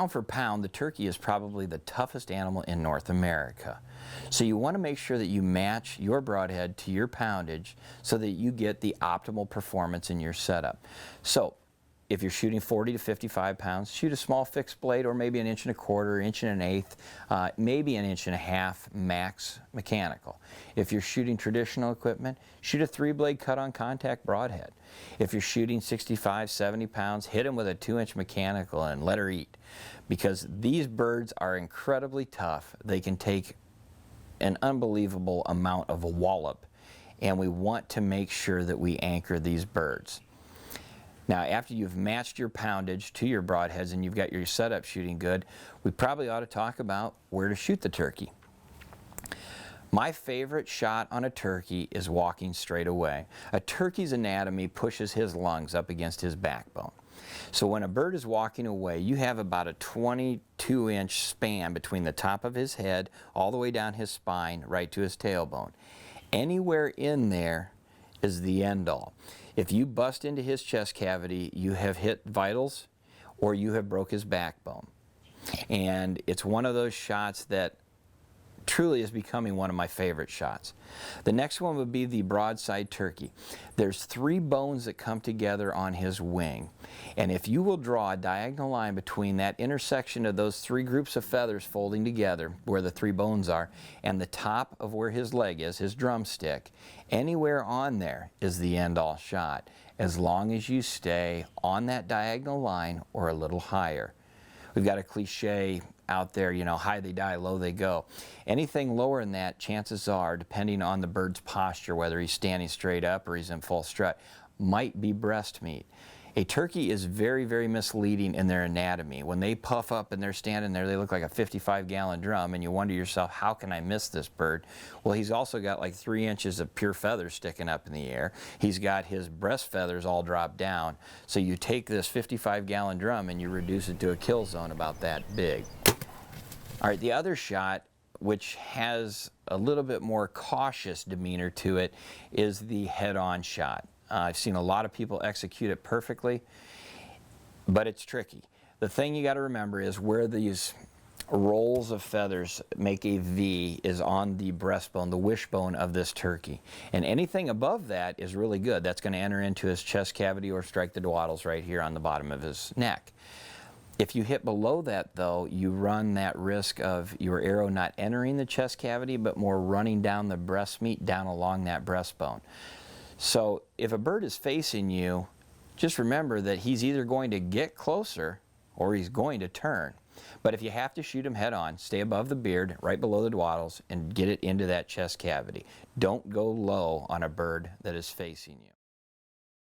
pound for pound, the turkey is probably the toughest animal in North America. So you want to make sure that you match your broadhead to your poundage so that you get the optimal performance in your setup. So if you're shooting 40 to 55 pounds, shoot a small fixed blade, or maybe 1 1/4 inch, 1 1/8, maybe 1 1/2 inch max mechanical. If you're shooting traditional equipment, shoot a 3-blade cut-on contact broadhead. If you're shooting 65, 70 pounds, hit them with a 2-inch mechanical and let her eat. Because these birds are incredibly tough. They can take an unbelievable amount of a wallop, and we want to make sure that we anchor these birds. Now, after you've matched your poundage to your broadheads and you've got your setup shooting good, we probably ought to talk about where to shoot the turkey. My favorite shot on a turkey is walking straight away. A turkey's anatomy pushes his lungs up against his backbone. So when a bird is walking away, you have about a 22-inch span between the top of his head all the way down his spine right to his tailbone. Anywhere in there is the end all. If you bust into his chest cavity, you have hit vitals or you have broke his backbone. And it's one of those shots that truly is becoming one of my favorite shots. The next one would be the broadside turkey. There's 3 bones that come together on his wing. And if you will draw a diagonal line between that intersection of those 3 groups of feathers folding together, where the 3 bones are, and the top of where his leg is, his drumstick, anywhere on there is the end-all shot, as long as you stay on that diagonal line or a little higher. We've got a cliche out there, you know, high they die, low they go. Anything lower than that, chances are, depending on the bird's posture, whether he's standing straight up or he's in full strut, might be breast meat. A turkey is very, very misleading in their anatomy. When they puff up and they're standing there, they look like a 55-gallon drum, and you wonder yourself, how can I miss this bird? Well, he's also got like 3 inches of pure feathers sticking up in the air. He's got his breast feathers all dropped down. So you take this 55-gallon drum and you reduce it to a kill zone about that big. All right, the other shot, which has a little bit more cautious demeanor to it, is the head-on shot. I've seen a lot of people execute it perfectly, but it's tricky. The thing you got to remember is where these rolls of feathers make a V is on the breastbone, the wishbone of this turkey. And anything above that is really good. That's going to enter into his chest cavity or strike the wattles right here on the bottom of his neck. If you hit below that, though, you run that risk of your arrow not entering the chest cavity, but more running down the breast meat down along that breastbone. So if a bird is facing you, just remember that he's either going to get closer or he's going to turn. But if you have to shoot him head on, stay above the beard, right below the wattles, and get it into that chest cavity. Don't go low on a bird that is facing you.